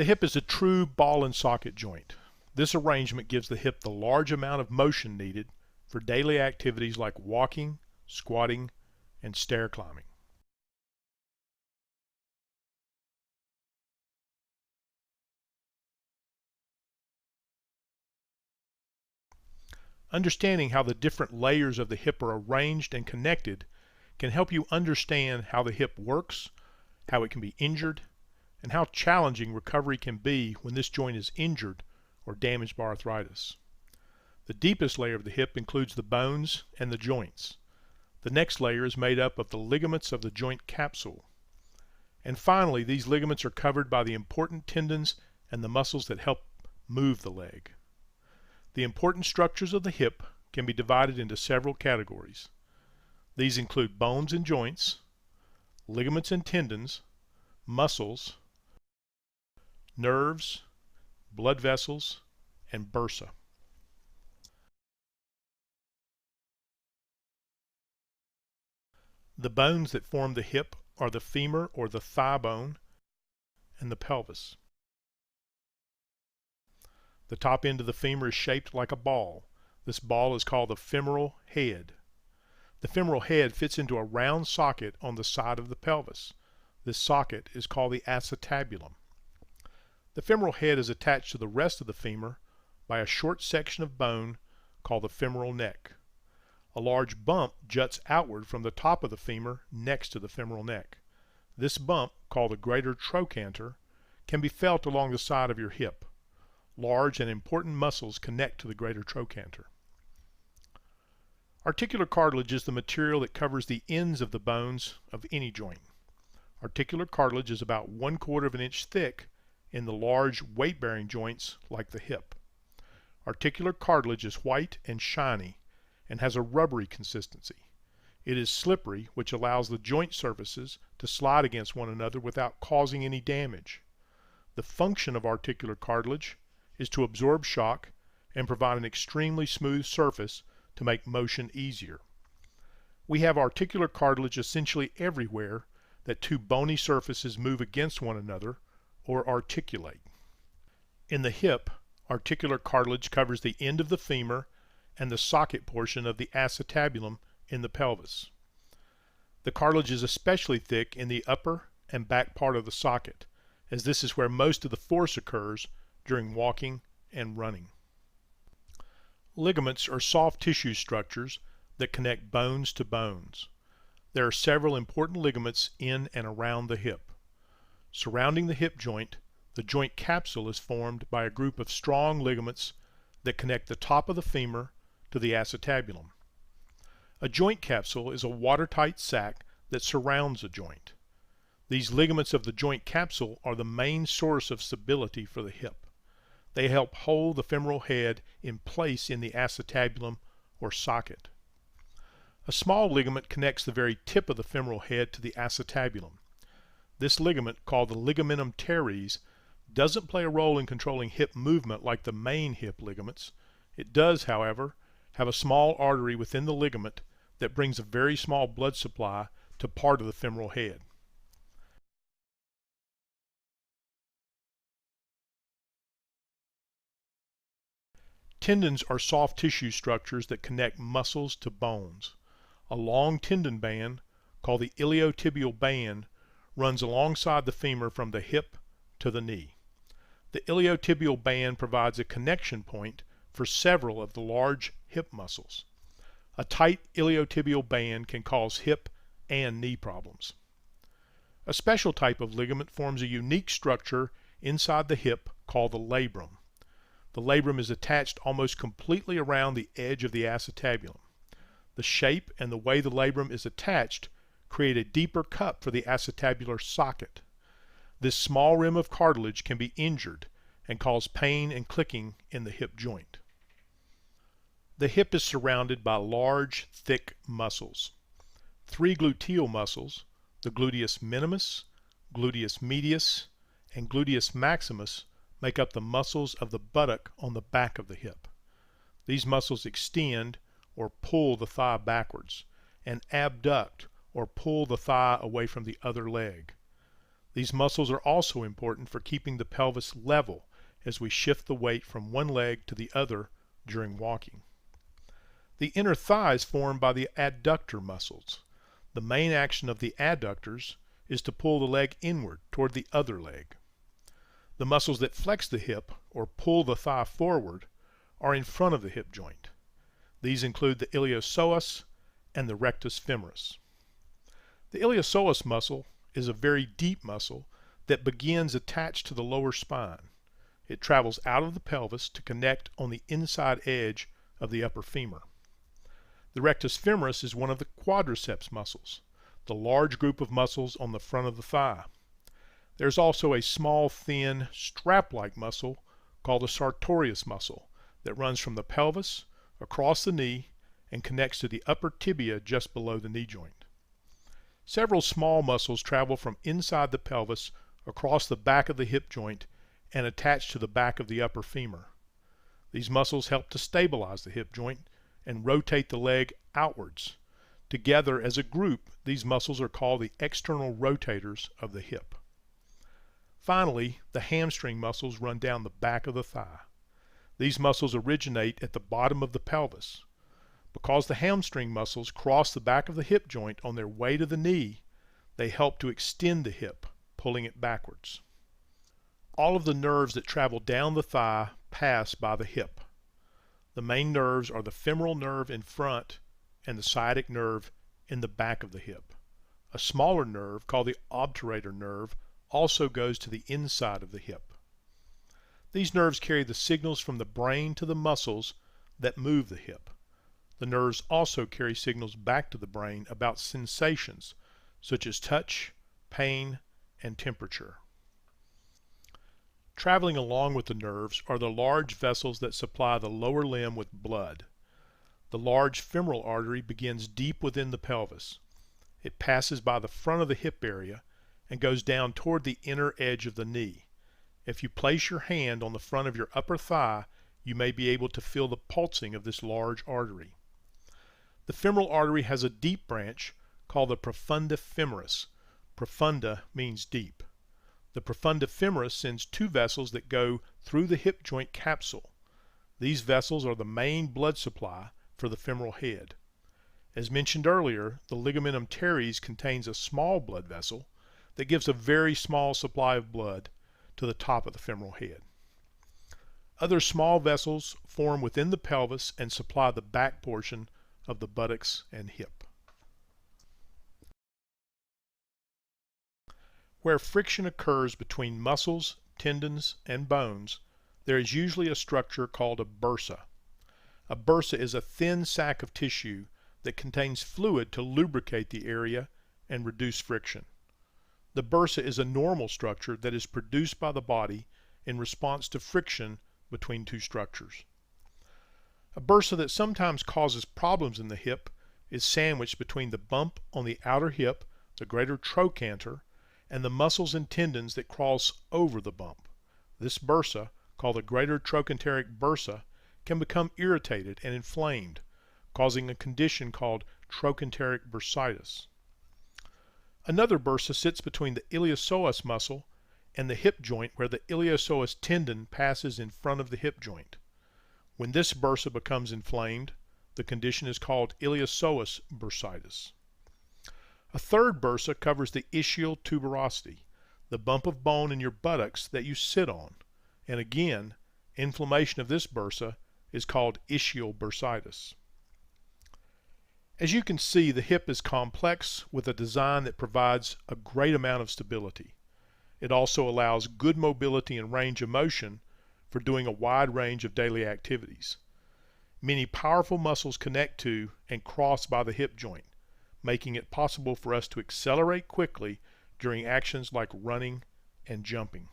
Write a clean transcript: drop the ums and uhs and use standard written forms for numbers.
The hip is a true ball and socket joint. This arrangement gives the hip the large amount of motion needed for daily activities like walking, squatting, and stair climbing. Understanding how the different layers of the hip are arranged and connected can help you understand how the hip works, how it can be injured, and how challenging recovery can be when this joint is injured or damaged by arthritis. The deepest layer of the hip includes the bones and the joints. The next layer is made up of the ligaments of the joint capsule. And finally, these ligaments are covered by the important tendons and the muscles that help move the leg. The important structures of the hip can be divided into several categories. These include bones and joints, ligaments and tendons, muscles, nerves, blood vessels, and bursa. The bones that form the hip are the femur or the thigh bone and the pelvis. The top end of the femur is shaped like a ball. This ball is called the femoral head. The femoral head fits into a round socket on the side of the pelvis. This socket is called the acetabulum. The femoral head is attached to the rest of the femur by a short section of bone called the femoral neck. A large bump juts outward from the top of the femur next to the femoral neck. This bump, called the greater trochanter, can be felt along the side of your hip. Large and important muscles connect to the greater trochanter. Articular cartilage is the material that covers the ends of the bones of any joint. Articular cartilage is about 1/4 of an inch thick in the large weight-bearing joints like the hip. Articular cartilage is white and shiny and has a rubbery consistency. It is slippery, which allows the joint surfaces to slide against one another without causing any damage. The function of articular cartilage is to absorb shock and provide an extremely smooth surface to make motion easier. We have articular cartilage essentially everywhere that two bony surfaces move against one another or articulate. In the hip, articular cartilage covers the end of the femur and the socket portion of the acetabulum in the pelvis. The cartilage is especially thick in the upper and back part of the socket, as this is where most of the force occurs during walking and running. Ligaments are soft tissue structures that connect bones to bones. There are several important ligaments in and around the hip. Surrounding the hip joint, the joint capsule is formed by a group of strong ligaments that connect the top of the femur to the acetabulum. A joint capsule is a watertight sac that surrounds a joint. These ligaments of the joint capsule are the main source of stability for the hip. They help hold the femoral head in place in the acetabulum or socket. A small ligament connects the very tip of the femoral head to the acetabulum. This ligament, called the ligamentum teres, doesn't play a role in controlling hip movement like the main hip ligaments. It does, however, have a small artery within the ligament that brings a very small blood supply to part of the femoral head. Tendons are soft tissue structures that connect muscles to bones. A long tendon band, called the iliotibial band, runs alongside the femur from the hip to the knee. The iliotibial band provides a connection point for several of the large hip muscles. A tight iliotibial band can cause hip and knee problems. A special type of ligament forms a unique structure inside the hip called the labrum. The labrum is attached almost completely around the edge of the acetabulum. The shape and the way the labrum is attached create a deeper cup for the acetabular socket. This small rim of cartilage can be injured and cause pain and clicking in the hip joint. The hip is surrounded by large, thick muscles. 3 gluteal muscles, the gluteus minimus, gluteus medius, and gluteus maximus, make up the muscles of the buttock on the back of the hip. These muscles extend or pull the thigh backwards and abduct or pull the thigh away from the other leg. These muscles are also important for keeping the pelvis level as we shift the weight from one leg to the other during walking. The inner thigh is formed by the adductor muscles. The main action of the adductors is to pull the leg inward toward the other leg. The muscles that flex the hip or pull the thigh forward are in front of the hip joint. These include the iliopsoas and the rectus femoris. The iliopsoas muscle is a very deep muscle that begins attached to the lower spine. It travels out of the pelvis to connect on the inside edge of the upper femur. The rectus femoris is one of the quadriceps muscles, the large group of muscles on the front of the thigh. There's also a small, thin, strap-like muscle called the sartorius muscle that runs from the pelvis across the knee and connects to the upper tibia just below the knee joint. Several small muscles travel from inside the pelvis across the back of the hip joint and attach to the back of the upper femur. These muscles help to stabilize the hip joint and rotate the leg outwards. Together as a group, these muscles are called the external rotators of the hip. Finally, the hamstring muscles run down the back of the thigh. These muscles originate at the bottom of the pelvis. Because the hamstring muscles cross the back of the hip joint on their way to the knee, they help to extend the hip, pulling it backwards. All of the nerves that travel down the thigh pass by the hip. The main nerves are the femoral nerve in front and the sciatic nerve in the back of the hip. A smaller nerve, called the obturator nerve, also goes to the inside of the hip. These nerves carry the signals from the brain to the muscles that move the hip. The nerves also carry signals back to the brain about sensations such as touch, pain, and temperature. Traveling along with the nerves are the large vessels that supply the lower limb with blood. The large femoral artery begins deep within the pelvis. It passes by the front of the hip area and goes down toward the inner edge of the knee. If you place your hand on the front of your upper thigh, you may be able to feel the pulsing of this large artery. The femoral artery has a deep branch called the profunda femoris. Profunda means deep. The profunda femoris sends two vessels that go through the hip joint capsule. These vessels are the main blood supply for the femoral head. As mentioned earlier, the ligamentum teres contains a small blood vessel that gives a very small supply of blood to the top of the femoral head. Other small vessels form within the pelvis and supply the back portion of the buttocks and hip. Where friction occurs between muscles, tendons, and bones, there is usually a structure called a bursa. A bursa is a thin sac of tissue that contains fluid to lubricate the area and reduce friction. The bursa is a normal structure that is produced by the body in response to friction between two structures. A bursa that sometimes causes problems in the hip is sandwiched between the bump on the outer hip, the greater trochanter, and the muscles and tendons that cross over the bump. This bursa, called the greater trochanteric bursa, can become irritated and inflamed, causing a condition called trochanteric bursitis. Another bursa sits between the iliopsoas muscle and the hip joint, where the iliopsoas tendon passes in front of the hip joint. When this bursa becomes inflamed, the condition is called iliopsoas bursitis. A third bursa covers the ischial tuberosity, the bump of bone in your buttocks that you sit on, and again, inflammation of this bursa is called ischial bursitis. As you can see, the hip is complex with a design that provides a great amount of stability. It also allows good mobility and range of motion for doing a wide range of daily activities. Many powerful muscles connect to and cross by the hip joint, making it possible for us to accelerate quickly during actions like running and jumping.